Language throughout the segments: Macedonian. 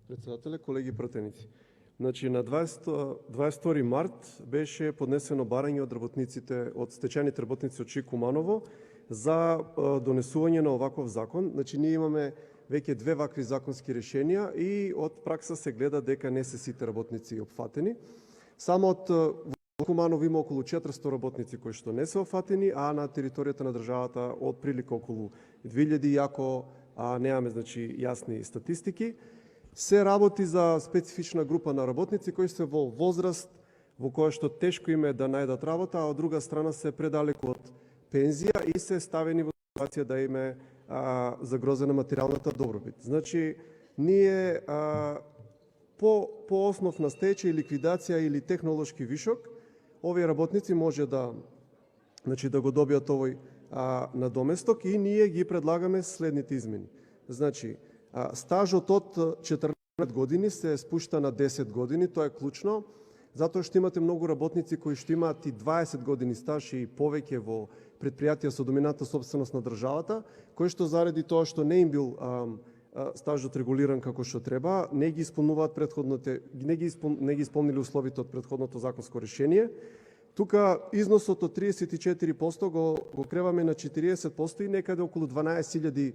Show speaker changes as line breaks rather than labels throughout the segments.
Председателе, колеги пратеници. Значи на 22 март беше поднесено барање од работниците, од стечајните работници од ШИК Куманово за донесување на оваков закон. Значи ние имаме веќе две вакви законски решенија и од пракса се гледа дека не се сите работници опфатени. Само од Куманово има околу 400 работници кои што не се опфатени, а на територијата на државата од прилика околу 2000, иако немаме јасни статистики. Се работи за специфична група на работници кои се во возраст во која што тешко им е да најдат работа, а од друга страна се предалеку од пензија и се ставени во ситуација да им е загрозена материјалната добробит. Значи, ние по основ на стечај, ликвидација или технолошки вишок, овие работници може да го добијат овој надоместок и ние ги предлагаме следните измени. Значи, стажот од 14 години се спушта на 10 години, тоа е клучно, затоа што имате многу работници кои што имаат и 20 години стаж и повеќе во предпријатија со доминантна собственост на државата, кои што заради тоа што не им бил стажот регулиран како што треба, не ги исполнуваат не ги исполнили условите од претходното законско решение. Тука износот од 34% го креваме на 40% и некаде околу 12.000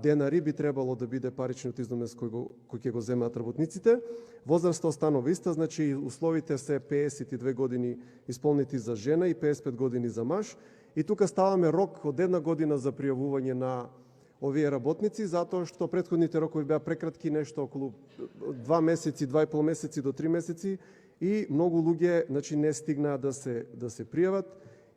денари би требало да биде паричниот износ кој ќе го земаат работниците. Возраста останува иста, значи условите се 52 години исполнети за жена и 55 години за маж. И тука ставаме рок од 1 година за пријавување на овие работници, затоа што претходните рокови беа прекратки, нешто околу 2 месеци, 2,5 месеци до 3 месеци и многу луѓе не стигнаа да се пријават.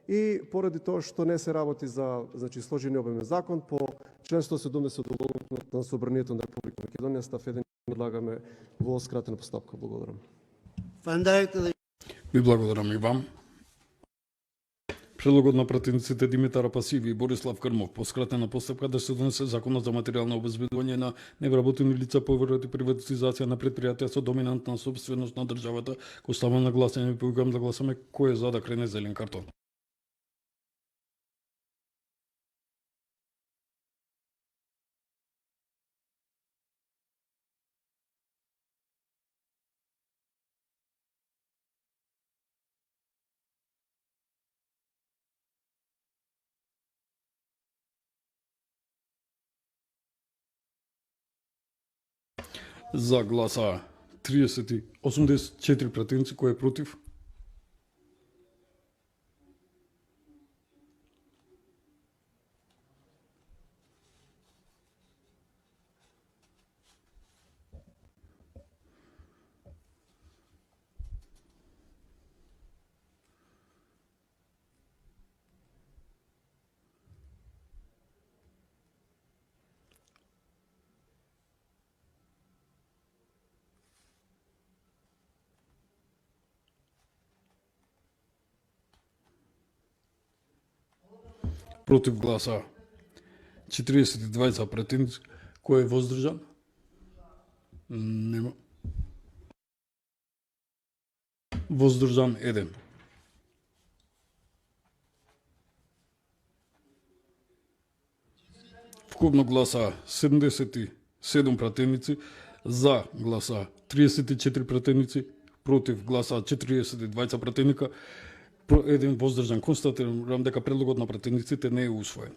И поради тоа што не се работи за сложен и обемен закон, по член 170 од на Собранието на Република Македонија, став 1 предлагаме во скратена постапка. Благодарам.
Ви благодарам и вам. Предлогот на пратениците Димитар Апасиви и Борислав Крмов по скратена постапка да се донесе законот за материјално обезбедување на невработени лица по поврат и приватизација на предпријатија со доминантна собственост на државата, кој става на гласање. Повикам да гласаме кој е за да крене зелен картон. За гласа 84 пратеници, кој е против? Против гласа 42 за пратеници, кој е воздржан? Нема. Воздржан 1. Вкупно гласа 77 пратеници, за гласа 34 пратеници, против гласа 42 пратеника, еден воздржан. Констатирам дека предлогот на пратениците не е усвоен.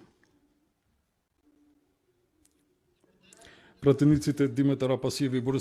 Пратениците Димитар Апасиев и Борис